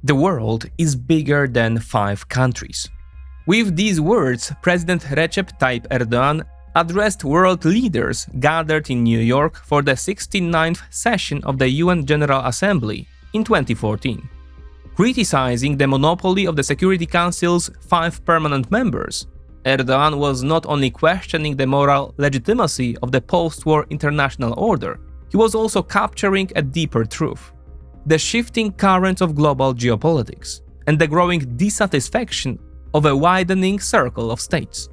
The world is bigger than 5 countries. With these words, President Recep Tayyip Erdogan addressed world leaders gathered in New York for the 69th session of the UN General Assembly in 2014. Criticizing the monopoly of the Security Council's 5 permanent members, Erdogan was not only questioning the moral legitimacy of the post-war international order, he was also capturing a deeper truth: the shifting currents of global geopolitics and the growing dissatisfaction of a widening circle of states.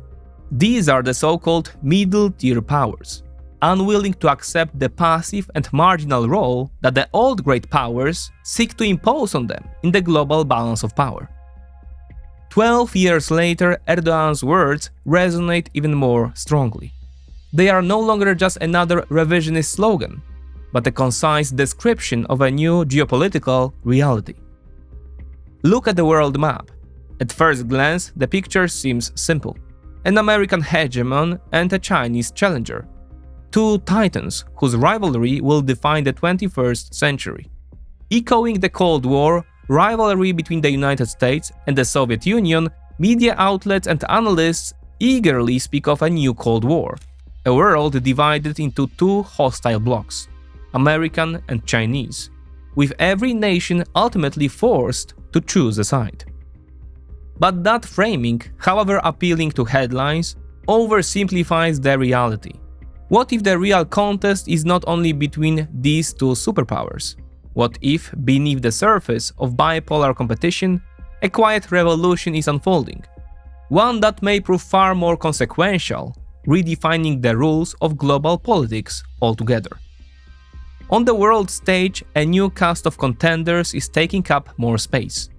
These are the so-called middle-tier powers, unwilling to accept the passive and marginal role that the old great powers seek to impose on them in the global balance of power. 12 years later, Erdogan's words resonate even more strongly. They are no longer just another revisionist slogan, but a concise description of a new geopolitical reality. Look at the world map. At first glance, the picture seems simple: an American hegemon and a Chinese challenger. 2 titans whose rivalry will define the 21st century. Echoing the Cold War rivalry between the United States and the Soviet Union, media outlets and analysts eagerly speak of a new Cold War, a world divided into 2 hostile blocs, American and Chinese, with every nation ultimately forced to choose a side. But that framing, however appealing to headlines, oversimplifies the reality. What if the real contest is not only between these 2 superpowers? What if, beneath the surface of bipolar competition, a quiet revolution is unfolding? One that may prove far more consequential, redefining the rules of global politics altogether. On the world stage, a new cast of contenders is taking up more space.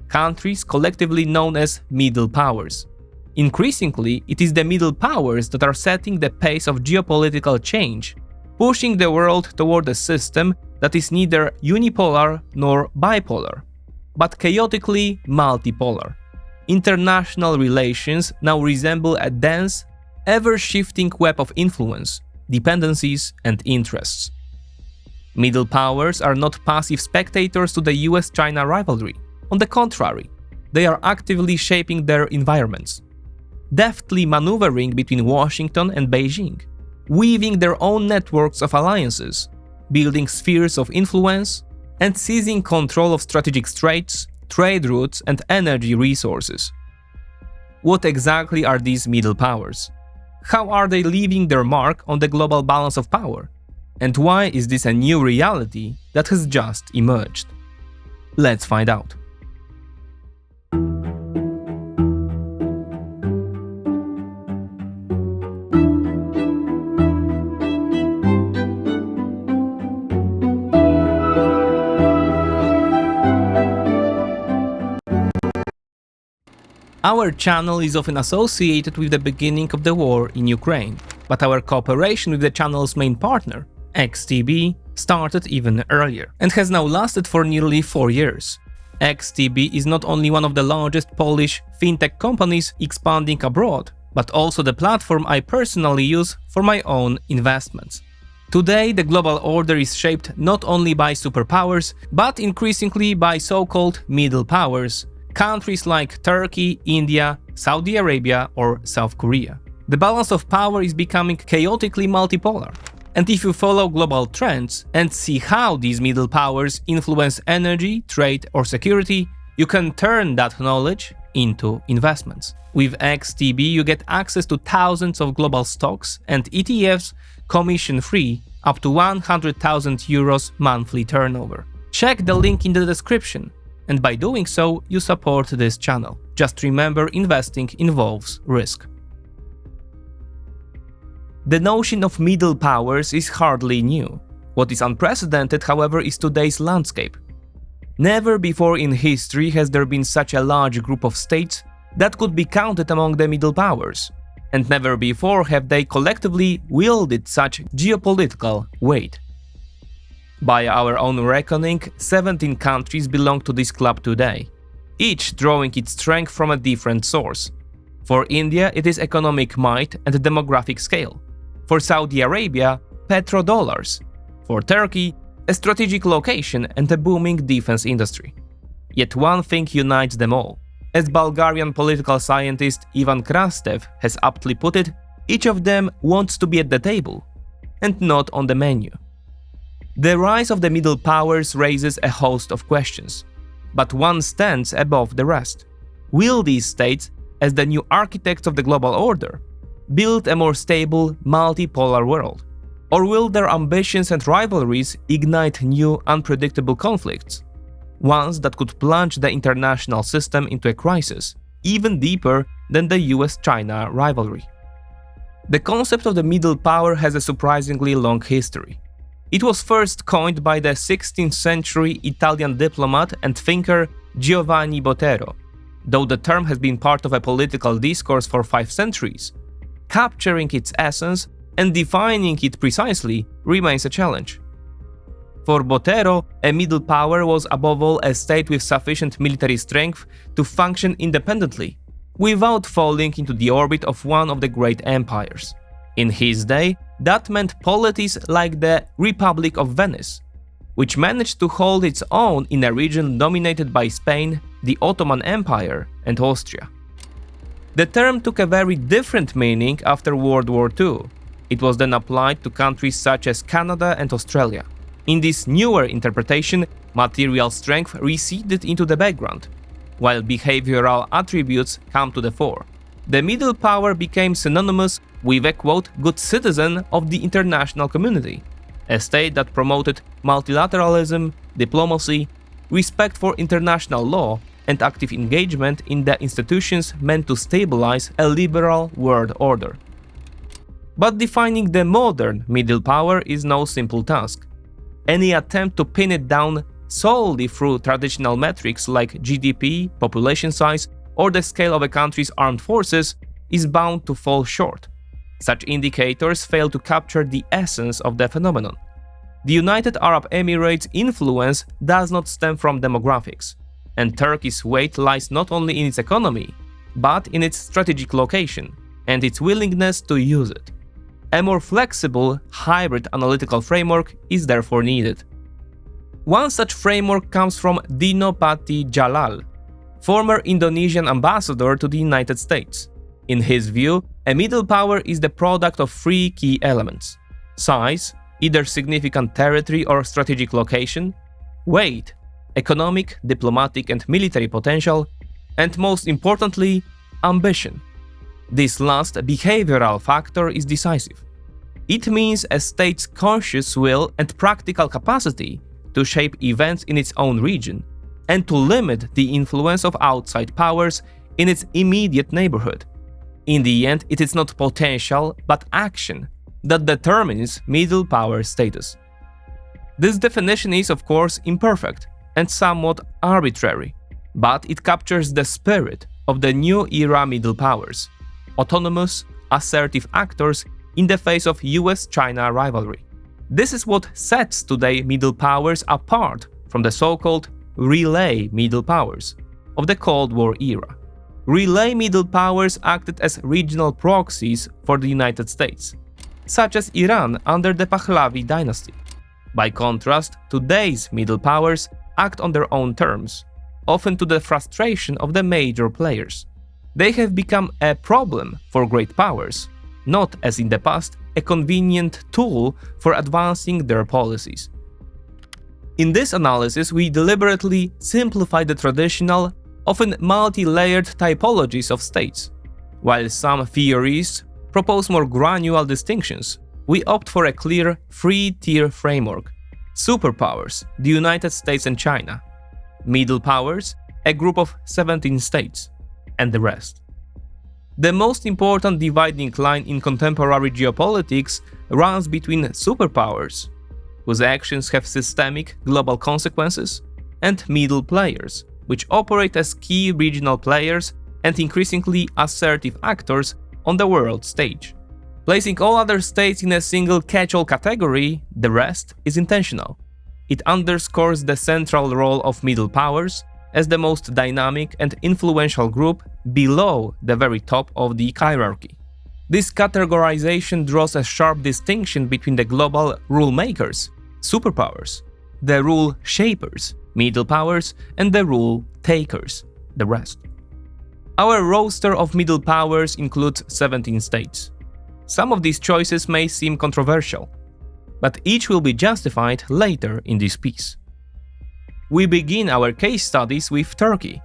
Countries collectively known as middle powers. Increasingly, it is the middle powers that are setting the pace of geopolitical change, pushing the world toward a system that is neither unipolar nor bipolar, but chaotically multipolar. International relations now resemble a dense, ever-shifting web of influence, dependencies, and interests. Middle powers are not passive spectators to the US-China rivalry. On the contrary, they are actively shaping their environments, deftly maneuvering between Washington and Beijing, weaving their own networks of alliances, building spheres of influence, and seizing control of strategic straits, trade routes, and energy resources. What exactly are these middle powers? How are they leaving their mark on the global balance of power? And why is this a new reality that has just emerged? Let's find out. Our channel is often associated with the beginning of the war in Ukraine, but our cooperation with the channel's main partner, XTB, started even earlier and has now lasted for nearly 4 years. XTB is not only one of the largest Polish fintech companies expanding abroad, but also the platform I personally use for my own investments. Today, the global order is shaped not only by superpowers, but increasingly by so-called middle powers, countries like Turkey, India, Saudi Arabia, or South Korea. The balance of power is becoming chaotically multipolar. And if you follow global trends and see how these middle powers influence energy, trade, or security, you can turn that knowledge into investments. With XTB, you get access to thousands of global stocks and ETFs commission-free, up to 100,000 euros monthly turnover. Check the link in the description. And by doing so, you support this channel. Just remember, investing involves risk. The notion of middle powers is hardly new. What is unprecedented, however, is today's landscape. Never before in history has there been such a large group of states that could be counted among the middle powers, and never before have they collectively wielded such geopolitical weight. By our own reckoning, 17 countries belong to this club today, each drawing its strength from a different source. For India, it is economic might and demographic scale. For Saudi Arabia, petrodollars. For Turkey, a strategic location and a booming defense industry. Yet one thing unites them all. As Bulgarian political scientist Ivan Krastev has aptly put it, each of them wants to be at the table, and not on the menu. The rise of the middle powers raises a host of questions, but one stands above the rest. Will these states, as the new architects of the global order, build a more stable, multipolar world? Or will their ambitions and rivalries ignite new, unpredictable conflicts? Ones that could plunge the international system into a crisis, even deeper than the US-China rivalry. The concept of the middle power has a surprisingly long history. It was first coined by the 16th century Italian diplomat and thinker Giovanni Botero. Though the term has been part of a political discourse for 5 centuries, capturing its essence and defining it precisely remains a challenge. For Botero, a middle power was above all a state with sufficient military strength to function independently, without falling into the orbit of one of the great empires. In his day, that meant polities like the Republic of Venice, which managed to hold its own in a region dominated by Spain, the Ottoman Empire, and Austria. The term took a very different meaning after World War II. It was then applied to countries such as Canada and Australia. In this newer interpretation, material strength receded into the background, while behavioral attributes come to the fore. The middle power became synonymous with a quote, good citizen of the international community, a state that promoted multilateralism, diplomacy, respect for international law, and active engagement in the institutions meant to stabilize a liberal world order. But defining the modern middle power is no simple task. Any attempt to pin it down solely through traditional metrics like GDP, population size, or the scale of a country's armed forces is bound to fall short. Such indicators fail to capture the essence of the phenomenon. The United Arab Emirates' influence does not stem from demographics, and Turkey's weight lies not only in its economy, but in its strategic location and its willingness to use it. A more flexible, hybrid analytical framework is therefore needed. One such framework comes from Dino Pati Jalal, former Indonesian ambassador to the United States. In his view, a middle power is the product of 3 key elements: size, either significant territory or strategic location; weight, economic, diplomatic, and military potential; and most importantly, ambition. This last behavioral factor is decisive. It means a state's conscious will and practical capacity to shape events in its own region and to limit the influence of outside powers in its immediate neighborhood. In the end, it is not potential, but action that determines middle power status. This definition is, of course, imperfect and somewhat arbitrary, but it captures the spirit of the new era middle powers: autonomous, assertive actors in the face of US-China rivalry. This is what sets today middle powers apart from the so-called relay middle powers of the Cold War era. Relay middle powers acted as regional proxies for the United States, such as Iran under the Pahlavi dynasty. By contrast, today's middle powers act on their own terms, often to the frustration of the major players. They have become a problem for great powers, not, as in the past, a convenient tool for advancing their policies. In this analysis, we deliberately simplify the traditional, often multi-layered typologies of states. While some theories propose more granular distinctions, we opt for a clear 3-tier framework: superpowers, the United States and China; middle powers, a group of 17 states, and the rest. The most important dividing line in contemporary geopolitics runs between superpowers, whose actions have systemic global consequences, and middle players, which operate as key regional players and increasingly assertive actors on the world stage. Placing all other states in a single catch-all category, the rest is intentional. It underscores the central role of middle powers as the most dynamic and influential group below the very top of the hierarchy. This categorization draws a sharp distinction between the global rule makers, superpowers, the rule shapers, middle powers, and the rule takers, the rest. Our roster of middle powers includes 17 states. Some of these choices may seem controversial, but each will be justified later in this piece. We begin our case studies with Turkey,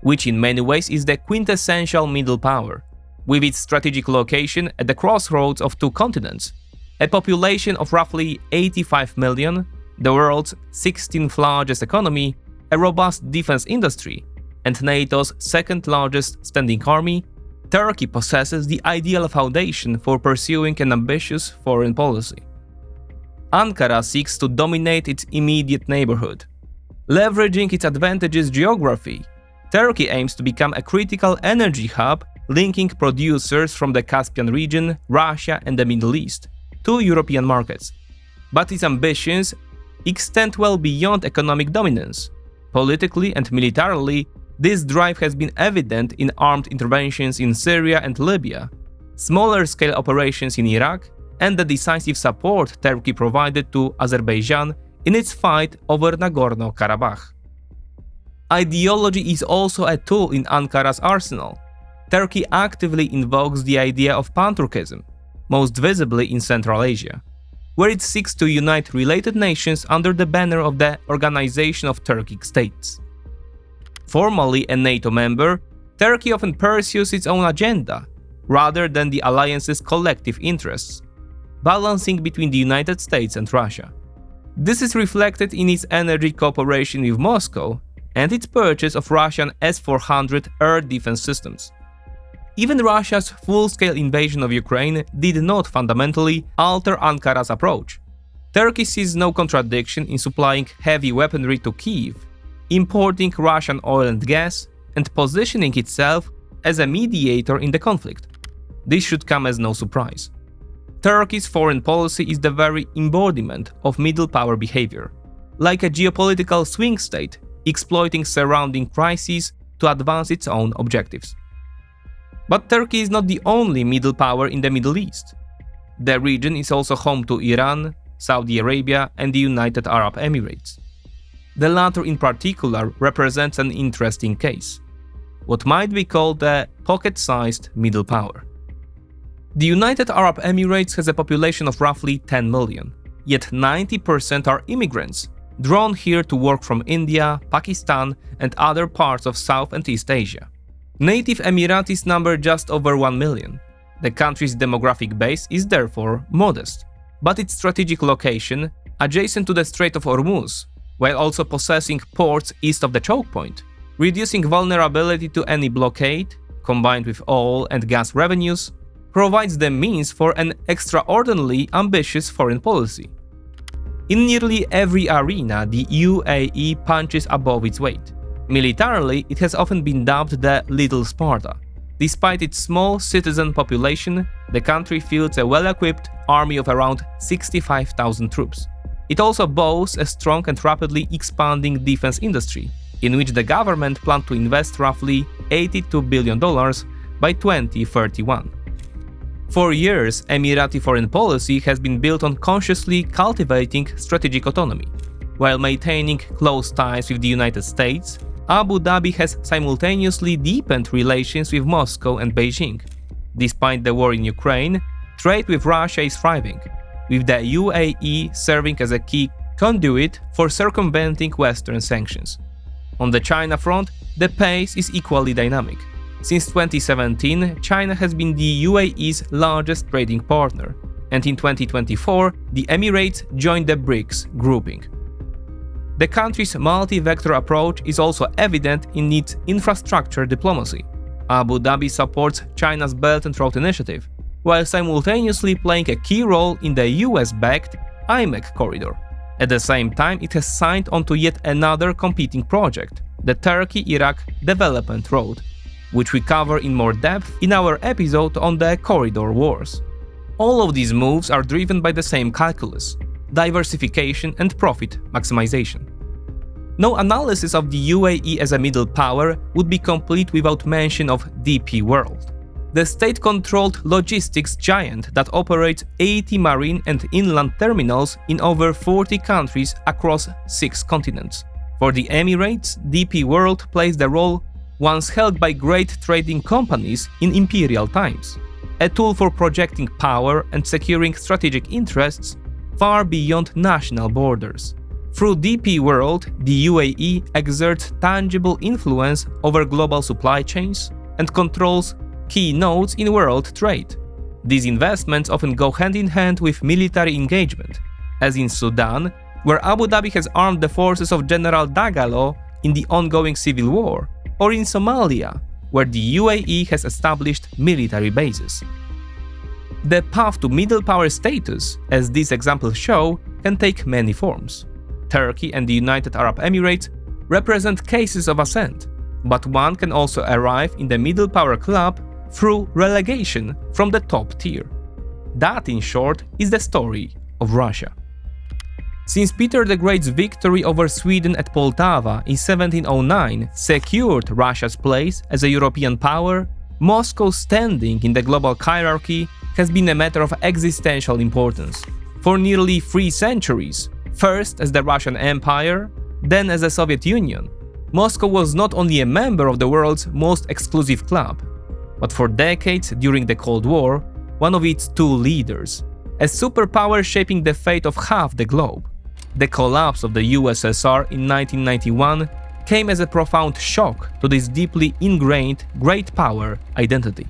which in many ways is the quintessential middle power, with its strategic location at the crossroads of two continents, a population of roughly 85 million, the world's 16th largest economy, a robust defense industry, and NATO's second largest standing army. Turkey possesses the ideal foundation for pursuing an ambitious foreign policy. Ankara seeks to dominate its immediate neighborhood. Leveraging its advantageous geography, Turkey aims to become a critical energy hub linking producers from the Caspian region, Russia, and the Middle East to European markets. But its ambitions extend well beyond economic dominance. Politically and militarily, this drive has been evident in armed interventions in Syria and Libya, smaller-scale operations in Iraq, and the decisive support Turkey provided to Azerbaijan in its fight over Nagorno-Karabakh. Ideology is also a tool in Ankara's arsenal. Turkey actively invokes the idea of pan-Turkism, most visibly in Central Asia, where it seeks to unite related nations under the banner of the Organization of Turkic States. Formally a NATO member, Turkey often pursues its own agenda, rather than the alliance's collective interests, balancing between the United States and Russia. This is reflected in its energy cooperation with Moscow and its purchase of Russian S-400 air defense systems. Even Russia's full-scale invasion of Ukraine did not fundamentally alter Ankara's approach. Turkey sees no contradiction in supplying heavy weaponry to Kyiv, importing Russian oil and gas, and positioning itself as a mediator in the conflict. This should come as no surprise. Turkey's foreign policy is the very embodiment of middle power behavior, like a geopolitical swing state exploiting surrounding crises to advance its own objectives. But Turkey is not the only middle power in the Middle East. The region is also home to Iran, Saudi Arabia, and the United Arab Emirates. The latter in particular represents an interesting case, what might be called a pocket-sized middle power. The United Arab Emirates has a population of roughly 10 million, yet 90% are immigrants, drawn here to work from India, Pakistan, and other parts of South and East Asia. Native Emiratis number just over 1 million. The country's demographic base is therefore modest, but its strategic location, adjacent to the Strait of Hormuz, while also possessing ports east of the choke point, reducing vulnerability to any blockade, combined with oil and gas revenues, provides the means for an extraordinarily ambitious foreign policy. In nearly every arena, the UAE punches above its weight. Militarily, it has often been dubbed the Little Sparta. Despite its small citizen population, the country fields a well-equipped army of around 65,000 troops. It also boasts a strong and rapidly expanding defense industry, in which the government plans to invest roughly $82 billion by 2031. For years, Emirati foreign policy has been built on consciously cultivating strategic autonomy. While maintaining close ties with the United States, Abu Dhabi has simultaneously deepened relations with Moscow and Beijing. Despite the war in Ukraine, trade with Russia is thriving, with the UAE serving as a key conduit for circumventing Western sanctions. On the China front, the pace is equally dynamic. Since 2017, China has been the UAE's largest trading partner, and in 2024, the Emirates joined the BRICS grouping. The country's multi-vector approach is also evident in its infrastructure diplomacy. Abu Dhabi supports China's Belt and Road Initiative, while simultaneously playing a key role in the US-backed IMEC corridor. At the same time, it has signed onto yet another competing project, the Turkey-Iraq Development Road, which we cover in more depth in our episode on the Corridor Wars. All of these moves are driven by the same calculus: diversification and profit maximization. No analysis of the UAE as a middle power would be complete without mention of DP World. the state-controlled logistics giant that operates 80 marine and inland terminals in over 40 countries across 6 continents. For the Emirates, DP World plays the role once held by great trading companies in imperial times, a tool for projecting power and securing strategic interests far beyond national borders. Through DP World, the UAE exerts tangible influence over global supply chains and controls key nodes in world trade. These investments often go hand in hand with military engagement, as in Sudan, where Abu Dhabi has armed the forces of General Dagalo in the ongoing civil war, or in Somalia, where the UAE has established military bases. The path to middle power status, as these examples show, can take many forms. Turkey and the United Arab Emirates represent cases of ascent, but one can also arrive in the middle power club through relegation from the top tier. That, in short, is the story of Russia. Since Peter the Great's victory over Sweden at Poltava in 1709 secured Russia's place as a European power, Moscow's standing in the global hierarchy has been a matter of existential importance. For nearly 3 centuries, first as the Russian Empire, then as the Soviet Union, Moscow was not only a member of the world's most exclusive club, but for decades during the Cold War, one of its 2 leaders, a superpower shaping the fate of half the globe. The collapse of the USSR in 1991 came as a profound shock to this deeply ingrained great power identity.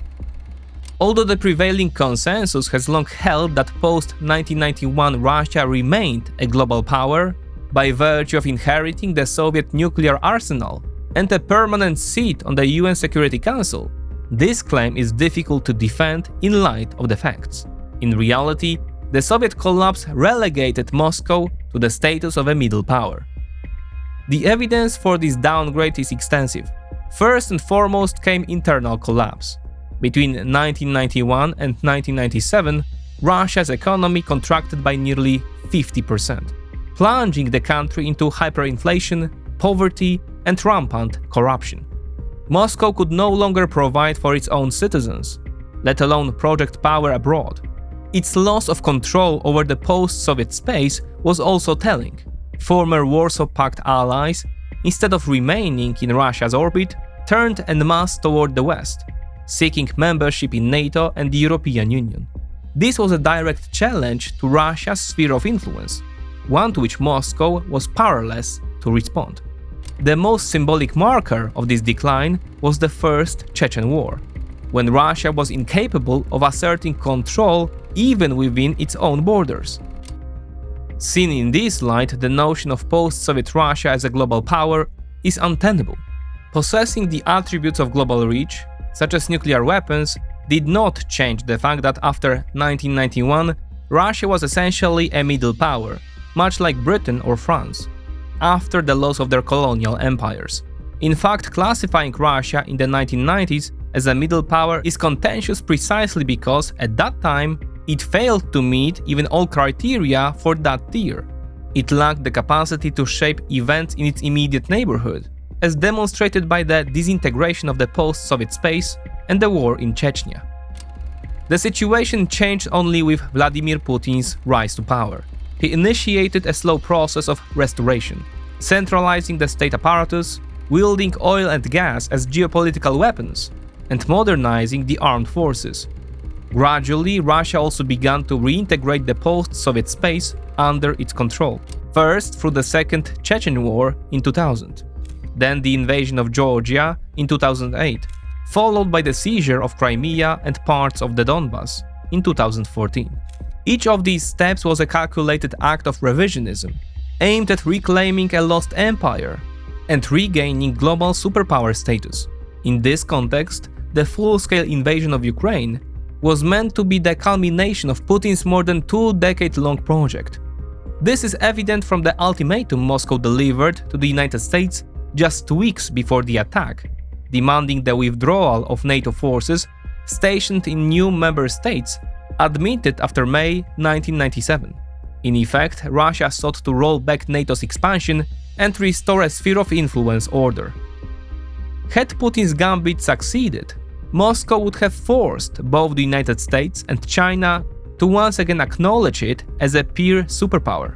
Although the prevailing consensus has long held that post-1991 Russia remained a global power, by virtue of inheriting the Soviet nuclear arsenal and a permanent seat on the UN Security Council, this claim is difficult to defend in light of the facts. In reality, the Soviet collapse relegated Moscow to the status of a middle power. The evidence for this downgrade is extensive. First and foremost came internal collapse. Between 1991 and 1997, Russia's economy contracted by nearly 50%, plunging the country into hyperinflation, poverty, and rampant corruption. Moscow could no longer provide for its own citizens, let alone project power abroad. Its loss of control over the post-Soviet space was also telling. Former Warsaw Pact allies, instead of remaining in Russia's orbit, turned en masse toward the West, seeking membership in NATO and the European Union. This was a direct challenge to Russia's sphere of influence, one to which Moscow was powerless to respond. The most symbolic marker of this decline was the First Chechen War, when Russia was incapable of asserting control even within its own borders. Seen in this light, the notion of post-Soviet Russia as a global power is untenable. Possessing the attributes of global reach, such as nuclear weapons, did not change the fact that after 1991, Russia was essentially a middle power, much like Britain or France, after the loss of their colonial empires. In fact, classifying Russia in the 1990s as a middle power is contentious precisely because, at that time, it failed to meet even all criteria for that tier. It lacked the capacity to shape events in its immediate neighborhood, as demonstrated by the disintegration of the post-Soviet space and the war in Chechnya. The situation changed only with Vladimir Putin's rise to power. He initiated a slow process of restoration, centralizing the state apparatus, wielding oil and gas as geopolitical weapons, and modernizing the armed forces. Gradually, Russia also began to reintegrate the post-Soviet space under its control, first through the Second Chechen War in 2000, then the invasion of Georgia in 2008, followed by the seizure of Crimea and parts of the Donbas in 2014. Each of these steps was a calculated act of revisionism, aimed at reclaiming a lost empire and regaining global superpower status. In this context, the full-scale invasion of Ukraine was meant to be the culmination of Putin's more than 2-decade-long project. This is evident from the ultimatum Moscow delivered to the United States just weeks before the attack, demanding the withdrawal of NATO forces stationed in new member states admitted after May 1997. In effect, Russia sought to roll back NATO's expansion and restore a sphere of influence order. Had Putin's gambit succeeded, Moscow would have forced both the United States and China to once again acknowledge it as a peer superpower.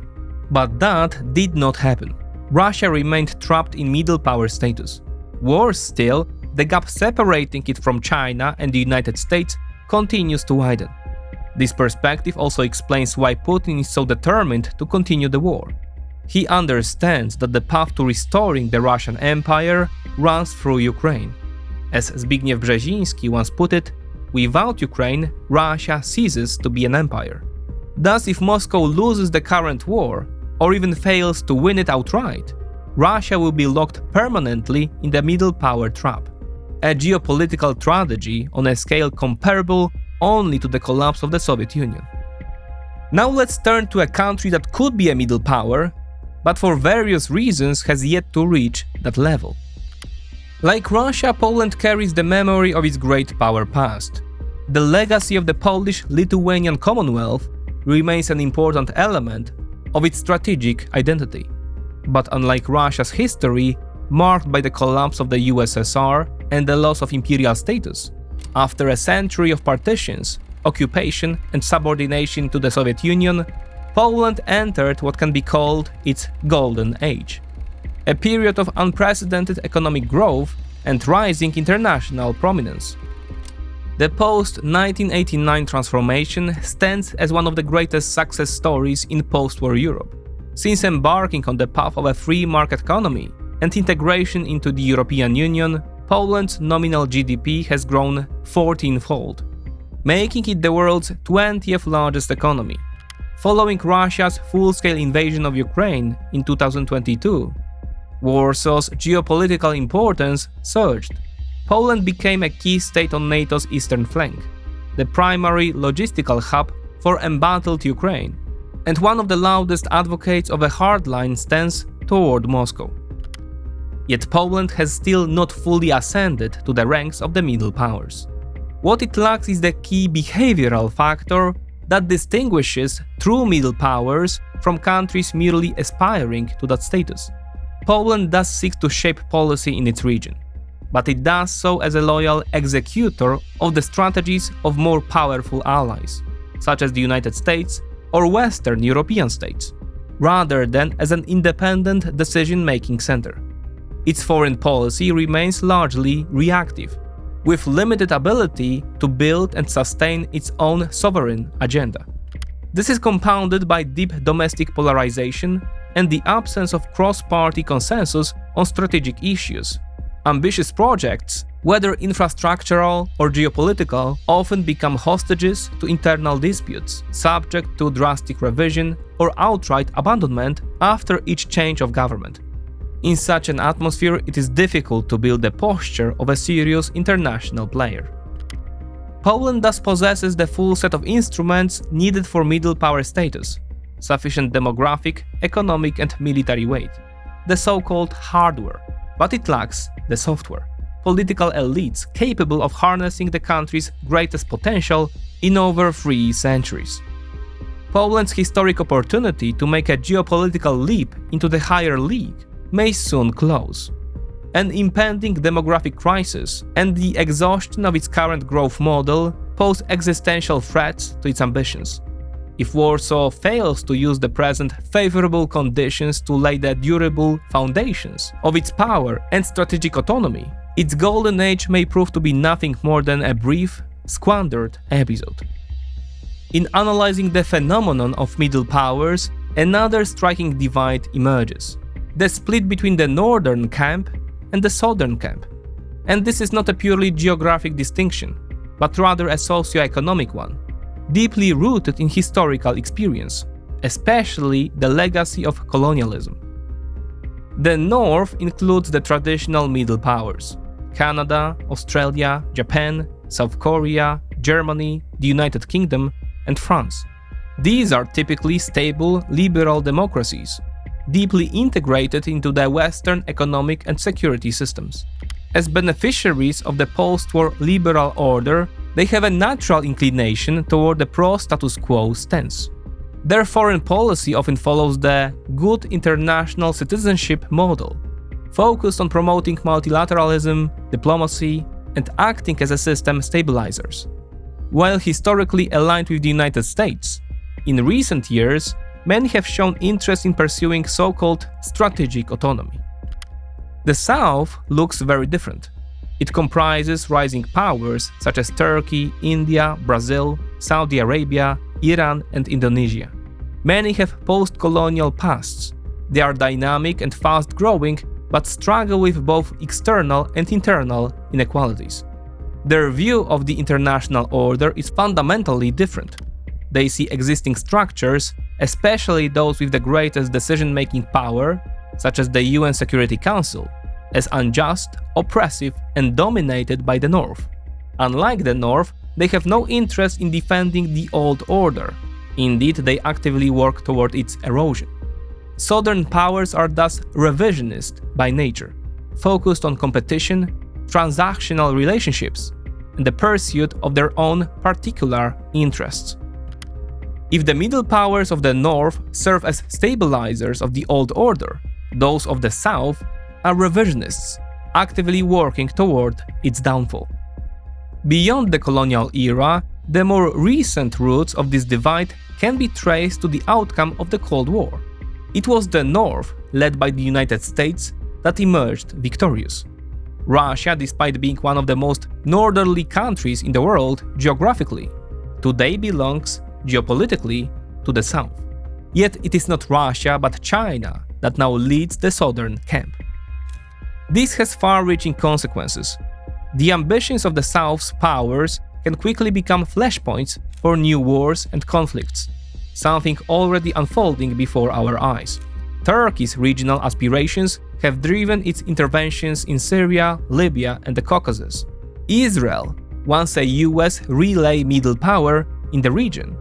But that did not happen. Russia remained trapped in middle power status. Worse still, the gap separating it from China and the United States continues to widen. This perspective also explains why Putin is so determined to continue the war. He understands that the path to restoring the Russian Empire runs through Ukraine. As Zbigniew Brzezinski once put it, without Ukraine, Russia ceases to be an empire. Thus, if Moscow loses the current war, or even fails to win it outright, Russia will be locked permanently in the middle power trap. A geopolitical tragedy on a scale comparable only to the collapse of the Soviet Union. Now let's turn to a country that could be a middle power, but for various reasons has yet to reach that level. Like Russia, Poland carries the memory of its great power past. The legacy of the Polish-Lithuanian Commonwealth remains an important element of its strategic identity. But unlike Russia's history, marked by the collapse of the USSR and the loss of imperial status, after a century of partitions, occupation and subordination to the Soviet Union, Poland entered what can be called its Golden Age. A period of unprecedented economic growth and rising international prominence. The post-1989 transformation stands as one of the greatest success stories in post-war Europe. Since embarking on the path of a free market economy and integration into the European Union, Poland's nominal GDP has grown 14-fold, making it the world's 20th largest economy. Following Russia's full-scale invasion of Ukraine in 2022, Warsaw's geopolitical importance surged. Poland became a key state on NATO's eastern flank, the primary logistical hub for embattled Ukraine, and one of the loudest advocates of a hardline stance toward Moscow. Yet Poland has still not fully ascended to the ranks of the middle powers. What it lacks is the key behavioral factor that distinguishes true middle powers from countries merely aspiring to that status. Poland does seek to shape policy in its region, but it does so as a loyal executor of the strategies of more powerful allies, such as the United States or Western European states, rather than as an independent decision-making center. Its foreign policy remains largely reactive, with limited ability to build and sustain its own sovereign agenda. This is compounded by deep domestic polarization and the absence of cross-party consensus on strategic issues. Ambitious projects, whether infrastructural or geopolitical, often become hostages to internal disputes, subject to drastic revision or outright abandonment after each change of government. In such an atmosphere, it is difficult to build the posture of a serious international player. Poland thus possesses the full set of instruments needed for middle power status, sufficient demographic, economic and military weight, the so-called hardware, but it lacks the software. Political elites capable of harnessing the country's greatest potential in over 3 centuries. Poland's historic opportunity to make a geopolitical leap into the higher league may soon close. An impending demographic crisis and the exhaustion of its current growth model pose existential threats to its ambitions. If Warsaw fails to use the present favorable conditions to lay the durable foundations of its power and strategic autonomy, its golden age may prove to be nothing more than a brief, squandered episode. In analyzing the phenomenon of middle powers, another striking divide emerges: the split between the northern camp and the southern camp. And this is not a purely geographic distinction, but rather a socio-economic one, deeply rooted in historical experience, especially the legacy of colonialism. The North includes the traditional middle powers: Canada, Australia, Japan, South Korea, Germany, the United Kingdom, and France. These are typically stable, liberal democracies, deeply integrated into the Western economic and security systems. As beneficiaries of the post-war liberal order, they have a natural inclination toward the pro-status quo stance. Their foreign policy often follows the good international citizenship model, focused on promoting multilateralism, diplomacy, and acting as a system stabilizers. While historically aligned with the United States, in recent years, many have shown interest in pursuing so-called strategic autonomy. The South looks very different. It comprises rising powers such as Turkey, India, Brazil, Saudi Arabia, Iran, and Indonesia. Many have post-colonial pasts. They are dynamic and fast-growing, but struggle with both external and internal inequalities. Their view of the international order is fundamentally different. They see existing structures, especially those with the greatest decision-making power, such as the UN Security Council, as unjust, oppressive, and dominated by the North. Unlike the North, they have no interest in defending the old order. Indeed, they actively work toward its erosion. Southern powers are thus revisionist by nature, focused on competition, transactional relationships, and the pursuit of their own particular interests. If the middle powers of the North serve as stabilizers of the old order, those of the South are revisionists, actively working toward its downfall. Beyond the colonial era, the more recent roots of this divide can be traced to the outcome of the Cold War. It was the North, led by the United States, that emerged victorious. Russia, despite being one of the most northerly countries in the world geographically, today belongs geopolitically to the South. Yet it is not Russia but China that now leads the southern camp. This has far-reaching consequences. The ambitions of the South's powers can quickly become flashpoints for new wars and conflicts, something already unfolding before our eyes. Turkey's regional aspirations have driven its interventions in Syria, Libya, and the Caucasus. Israel, once a US relay middle power in the region,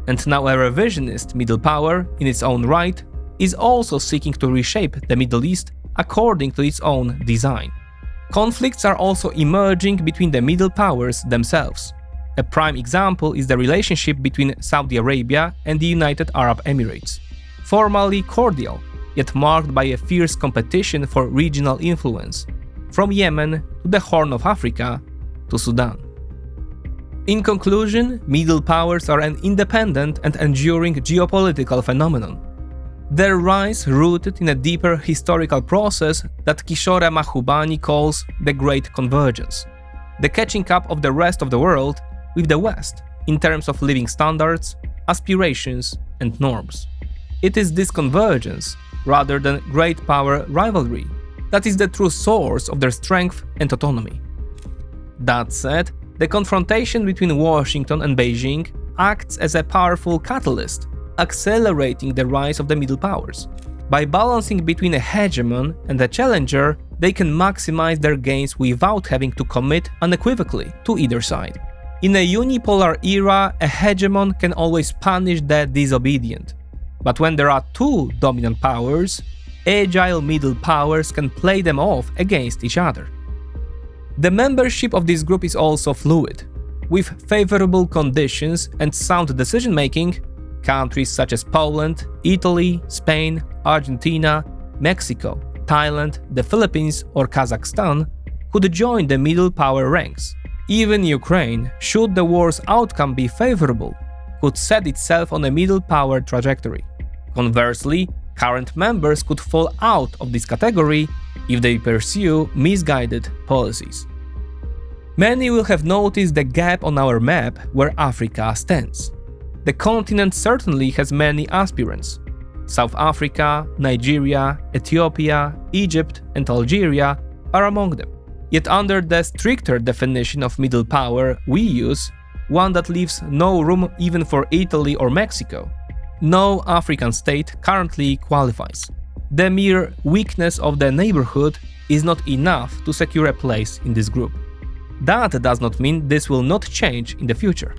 and now a revisionist middle power in its own right, is also seeking to reshape the Middle East according to its own design. Conflicts are also emerging between the middle powers themselves. A prime example is the relationship between Saudi Arabia and the United Arab Emirates. Formally cordial, yet marked by a fierce competition for regional influence, from Yemen to the Horn of Africa to Sudan. In conclusion, middle powers are an independent and enduring geopolitical phenomenon. Their rise rooted in a deeper historical process that Kishore Mahbubani calls the Great Convergence, the catching up of the rest of the world with the West in terms of living standards, aspirations, and norms. It is this convergence, rather than great power rivalry, that is the true source of their strength and autonomy. That said, the confrontation between Washington and Beijing acts as a powerful catalyst, accelerating the rise of the middle powers. By balancing between a hegemon and a challenger, they can maximize their gains without having to commit unequivocally to either side. In a unipolar era, a hegemon can always punish the disobedient. But when there are two dominant powers, agile middle powers can play them off against each other. The membership of this group is also fluid. With favorable conditions and sound decision-making, countries such as Poland, Italy, Spain, Argentina, Mexico, Thailand, the Philippines, or Kazakhstan could join the middle power ranks. Even Ukraine, should the war's outcome be favorable, could set itself on a middle power trajectory. Conversely, current members could fall out of this category if they pursue misguided policies. Many will have noticed the gap on our map where Africa stands. The continent certainly has many aspirants. South Africa, Nigeria, Ethiopia, Egypt, and Algeria are among them. Yet under the stricter definition of middle power we use, one that leaves no room even for Italy or Mexico, no African state currently qualifies. The mere weakness of the neighborhood is not enough to secure a place in this group. That does not mean this will not change in the future.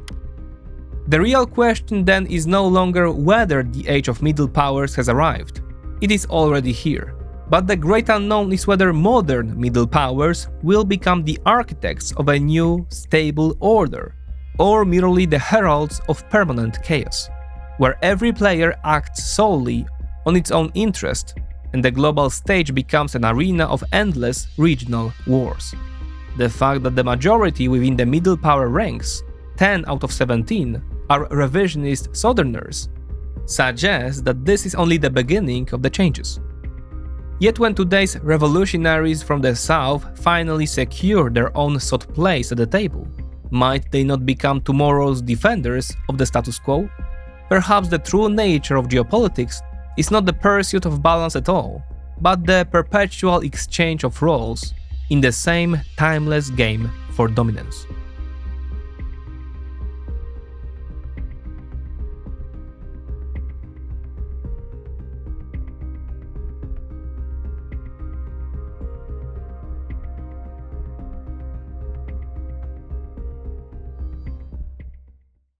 The real question then is no longer whether the age of middle powers has arrived. It is already here. But the great unknown is whether modern middle powers will become the architects of a new, stable order, or merely the heralds of permanent chaos, where every player acts solely on its own interest and the global stage becomes an arena of endless regional wars. The fact that the majority within the middle power ranks, 10 out of 17, are revisionist Southerners, suggests that this is only the beginning of the changes. Yet when today's revolutionaries from the South finally secure their own sought place at the table, might they not become tomorrow's defenders of the status quo? Perhaps the true nature of geopolitics is not the pursuit of balance at all, but the perpetual exchange of roles in the same timeless game for dominance.